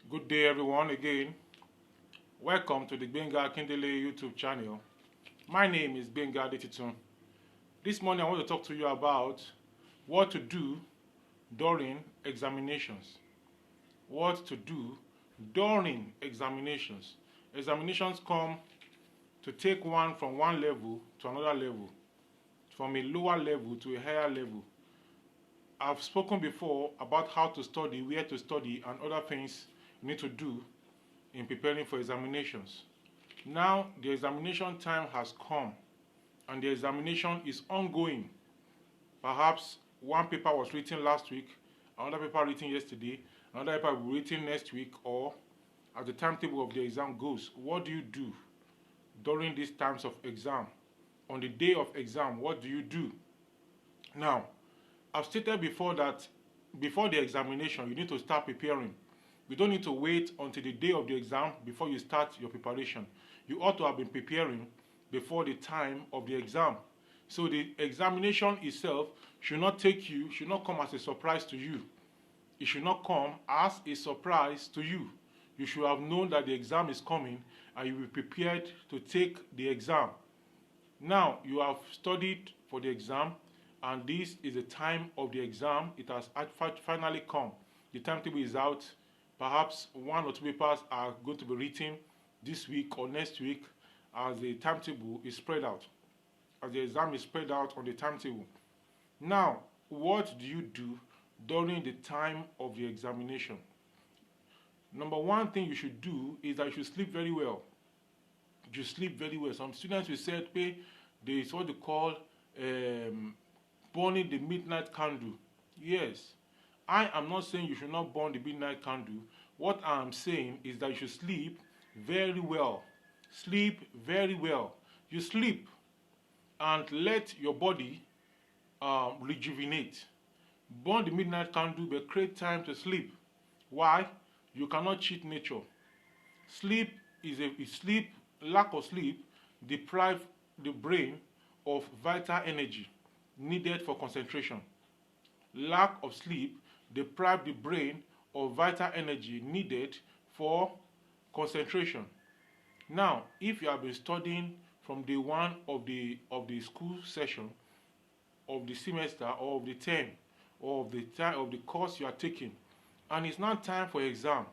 Good day, everyone. Again, welcome to the Benga Kindele YouTube channel. My name is Benga Detitun. This morning, I want to talk to you about what to do during examinations. What to do during examinations. Examinations come to take one from one level to another level, from a lower level to a higher level. I've spoken before about how to study, where to study, and other things you need to do in preparing for examinations. Now the examination time has come and the examination is ongoing. Perhaps one paper was written last week, another paper written yesterday, another paper will be written next week, or as the timetable of the exam goes. What do you do during these times of exam? On the day of exam, what do you do? Now, I've stated before that before the examination, you need to start preparing. You don't need to wait until the day of the exam before you start your preparation. You ought to have been preparing before the time of the exam. So the examination itself should not come as a surprise to you. It should not come as a surprise to you. You should have known that the exam is coming and you will be prepared to take the exam. Now, you have studied for the exam and this is the time of the exam. It has finally come. The timetable is out. Perhaps one or two papers are going to be written this week or next week as the timetable is spread out, as the exam is spread out on the timetable. Now, what do you do during the time of the examination? Number one thing you should do is that you should sleep very well. You sleep very well. Some students will say, hey, there is what they call burning the midnight candle. Yes. I am not saying you should not burn the midnight candle. What I am saying is that you should sleep very well. Sleep very well. You sleep and let your body rejuvenate. Burn the midnight candle, but create time to sleep. Why? You cannot cheat nature. Lack of sleep deprives the brain of vital energy needed for concentration. Lack of sleep deprive the brain of vital energy needed for concentration. Now, if you have been studying from day one of the school session, of the semester, or of the term, or of the time of the course you are taking, and it's now time for exam,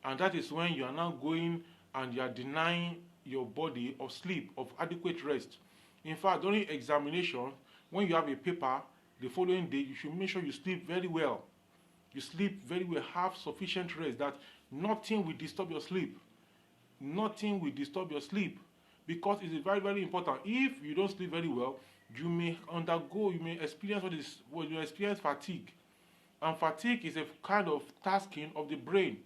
and that is when you are now going and you are denying your body of sleep, of adequate rest. In fact, during examination, when you have a paper the following day, you should make sure you sleep very well. You sleep very well, have sufficient rest, that nothing will disturb your sleep. Nothing will disturb your sleep, because it is very, very important. If you don't sleep very well, you may experience fatigue. And fatigue is a kind of tasking of the brain,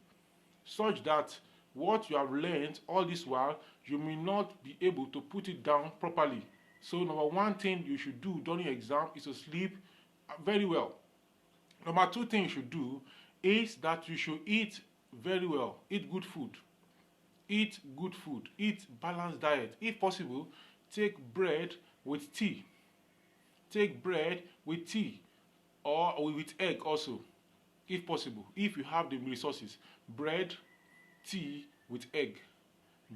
such that what you have learned all this while, you may not be able to put it down properly. So number one thing you should do during exam is to sleep very well. Number two thing you should do is that you should eat very well. Eat good food. Eat good food. Eat balanced diet. If possible, take bread with tea. Take bread with tea or with egg also, if possible, if you have the resources. Bread, tea with egg.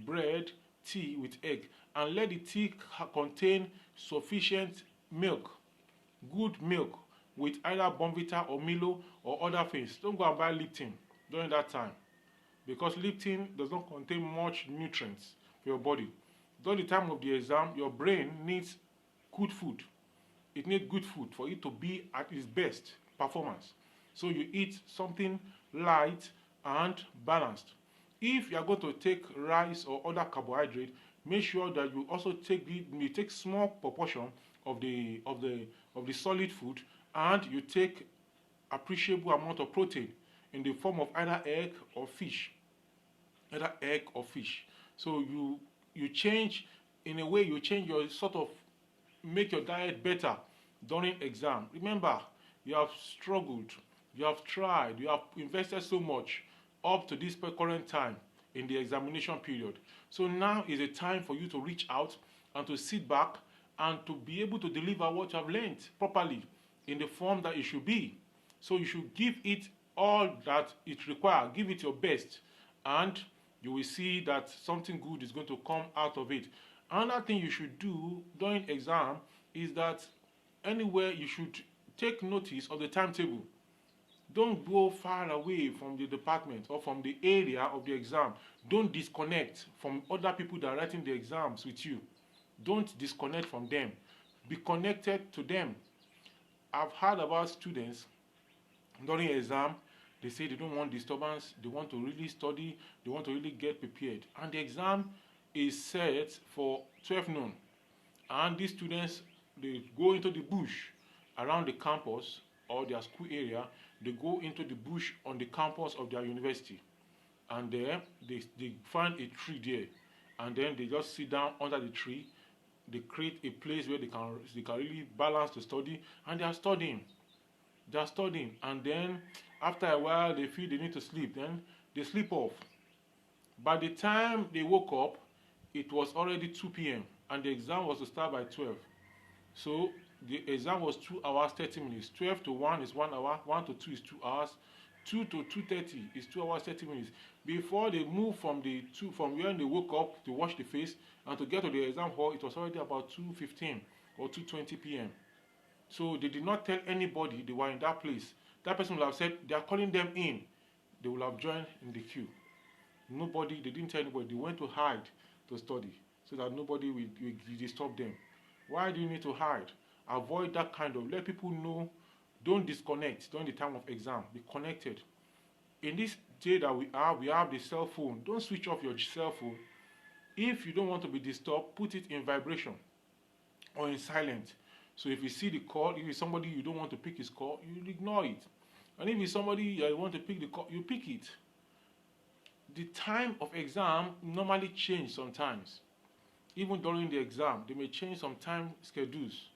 Bread, tea with egg. And let the tea contain sufficient milk. Good milk with either Bonvita or Milo or other things. Don't go and buy Lipton during that time, because Lipton does not contain much nutrients for your body. During the time of the exam, your brain needs good food. It needs good food for it to be at its best performance. So you eat something light and balanced. If you are going to take rice or other carbohydrate, make sure that you also take small proportion of the solid food, and you take appreciable amount of protein in the form of either egg or fish. So you change, in a way, you change your sort of, make your diet better during exam. Remember, you have struggled, you have tried, you have invested so much up to this current time in the examination period. So now is a time for you to reach out and to sit back and to be able to deliver what you have learned properly in the form that it should be. So you should give it all that it requires. Give it your best, and you will see that something good is going to come out of it. Another thing you should do during exam is that anywhere you should take notice of the timetable. Don't go far away from the department or from the area of the exam. Don't disconnect from other people that are writing the exams with you. Don't disconnect from them. Be connected to them. I've heard about students during exam, they say they don't want disturbance, they want to really study, they want to really get prepared. And the exam is set for 12 noon. And these students, they go into the bush around the campus or their school area. They go into the bush on the campus of their university. And there, they find a tree there. And then they just sit down under the tree. They create a place where they can really balance the study. And they are studying. They are studying. And then, after a while, they feel they need to sleep. Then, they sleep off. By the time they woke up, it was already 2 p.m. and the exam was to start by 12. So the exam was 2 hours 30 minutes. 12 to 1 is 1 hour, 1 to 2 is 2 hours, 2 to 2:30 is 2 hours 30 minutes. Before they move from when they woke up to wash the face and to get to the exam hall, it was already about 2:15 or 2:20 p.m. So they did not tell anybody they were in that place. That person would have said they are calling them in. They would have joined in the queue. Nobody, they didn't tell anybody. They went to hide to study so that nobody will disturb them. Why do you need to hide? Avoid that kind of, let people know, don't disconnect during the time of exam. Be connected. In this day that we have the cell phone. Don't switch off your cell phone. If you don't want to be disturbed, put it in vibration or in silent. So if you see the call, if it's somebody you don't want to pick his call, you ignore it. And if it's somebody you want to pick the call, you pick it. The time of exam normally change sometimes. Even during the exam, they may change some time schedules.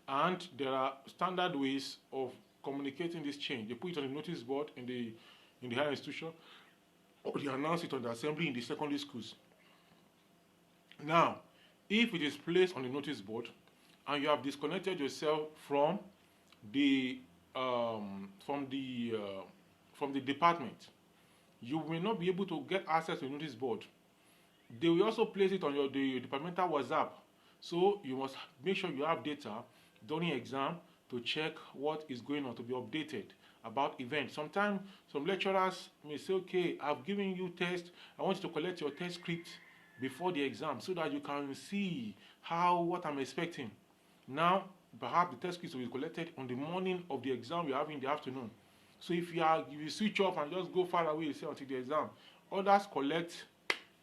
And there are standard ways of communicating this change. They put it on the notice board in the higher institution, or they announce it on the assembly in the secondary schools. Now, if it is placed on the notice board and you have disconnected yourself from the department, you will not be able to get access to the notice board. They will also place it on the departmental WhatsApp. So you must make sure you have data during exam to check what is going on, to be updated about events. Sometimes some lecturers may say, okay, I've given you test. I want you to collect your test script before the exam so that you can see what I'm expecting. Now, perhaps the test script will be collected on the morning of the exam you have in the afternoon. So if you switch off and just go far away, say until the exam, others collect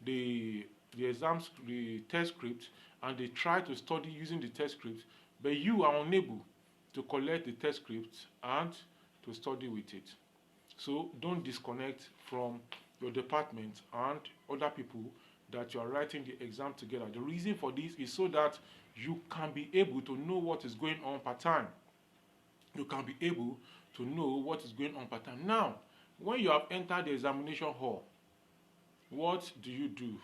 the test script and they try to study using the test script, but you are unable to collect the test script and to study with it. So don't disconnect from your department and other people that you are writing the exam together. The reason for this is so that you can be able to know what is going on per time. You can be able to know what is going on per time. Now, when you have entered the examination hall, what do?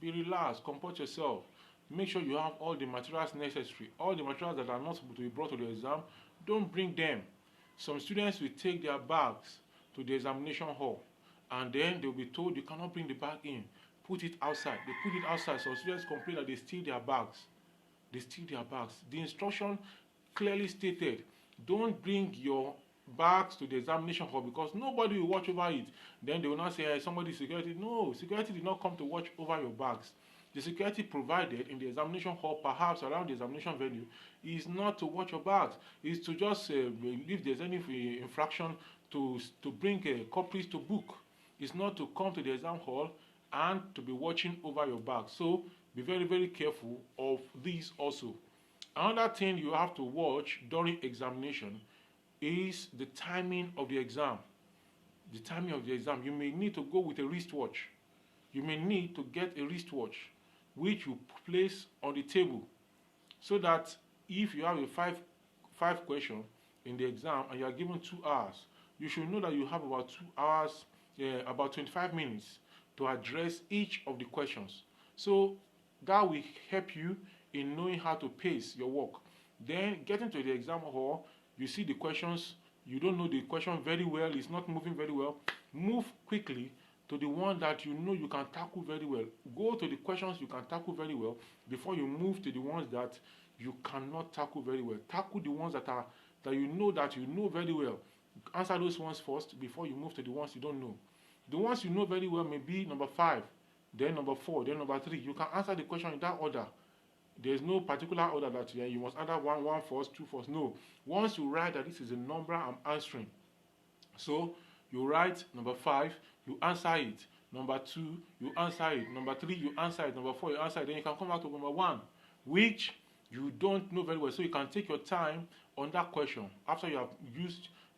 Be relaxed, comport yourself. Make sure you have all the materials necessary. All the materials that are not supposed to be brought to the exam, don't bring them. Some students will take their bags to the examination hall and then they'll be told you cannot bring the bag in. Put it outside. They put it outside. Some students complain that they steal their bags. They steal their bags. The instruction clearly stated, don't bring your bags to the examination hall because nobody will watch over it. Then they will not say, hey, somebody security. No, security did not come to watch over your bags. The security provided in the examination hall, perhaps around the examination venue, is not to watch your bags. It's to just, if there's any infraction, to bring copies to book. It's not to come to the exam hall and to be watching over your bag. So be very, very careful of this also. Another thing you have to watch during examination is the timing of the exam. The timing of the exam. You may need to go with a wristwatch. You may need to get a wristwatch which you place on the table so that if you have a five question in the exam and you are given 2 hours, you should know that you have about 2 hours, about 25 minutes to address each of the questions. So that will help you in knowing how to pace your work. Then getting to the exam hall, you see the questions, you don't know the question very well, it's not moving very well, move quickly to the one that you know you can tackle very well. Go to the questions you can tackle very well before you move to the ones that you cannot tackle very well. Tackle the ones that you know very well. Answer those ones first before you move to the ones you don't know. The ones you know very well may be number 5, then number 4, then number 3. You can answer the question in that order. There's no particular order that you must answer one first, 2 first. No. Once you write that this is a number I'm answering, so you write number 5, you answer it. Number 2, you answer it. Number 3, you answer it. Number 4, you answer it. Then you can come back to number 1, which you don't know very well. So you can take your time on that question after you have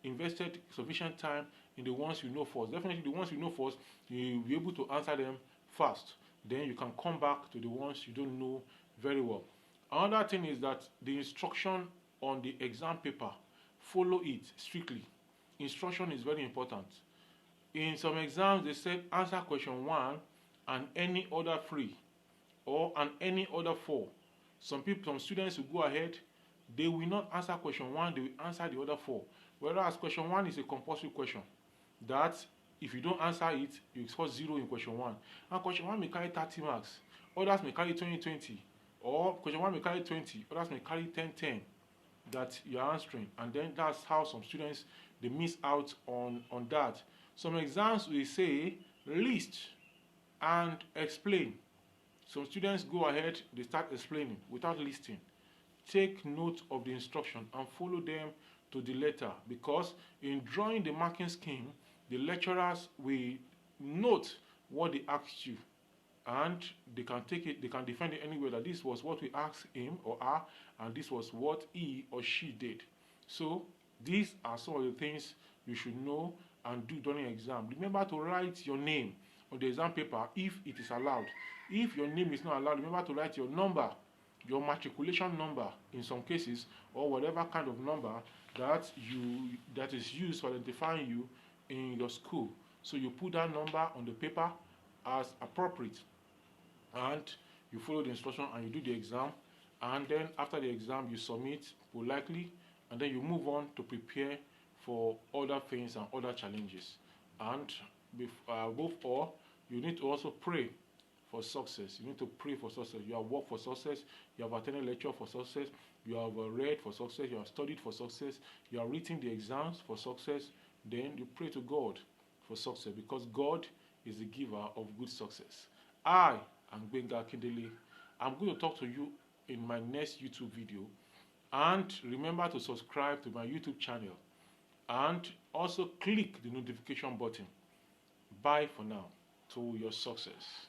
invested sufficient time in the ones you know first. Definitely the ones you know first, you'll be able to answer them fast. Then you can come back to the ones you don't know very well. Another thing is that the instruction on the exam paper, follow it strictly. Instruction is very important. In some exams, they said answer question 1 and any other 3 or and any other 4. Some students will go ahead, they will not answer question 1, they will answer the other 4. Whereas question 1 is a compulsory question that if you don't answer it, you score 0 in question 1. And question 1 may carry 30 marks, others may carry 20, or question 1 may carry 20, others may carry 10 that you are answering. And then that's how some students, they miss out on that. Some exams will say list and explain. Some students go ahead, they start explaining without listing. Take note of the instruction and follow them to the letter, because in drawing the marking scheme, the lecturers will note what they asked you, and they can take it, they can defend it anyway that this was what we asked him or her, and this was what he or she did. So these are some of the things you should know and do during exam. Remember to write your name on the exam paper if it is allowed. If your name is not allowed, remember to write your number, your matriculation number in some cases, or whatever kind of number that is used for identifying you in your school. So you put that number on the paper as appropriate, and you follow the instruction and you do the exam, and then after the exam you submit politely, and then you move on to prepare for other things and other challenges. And above all, you need to also pray for success. You need to pray for success. You have worked for success, you have attended lecture for success, you have read for success, you have studied for success, you have written the exams for success. Then you pray to God for success, because God is the giver of good success. I am Gbenga Akindele. I'm going to talk to you in my next YouTube video. And remember to subscribe to my YouTube channel, and also click the notification button. Bye for now. To your success.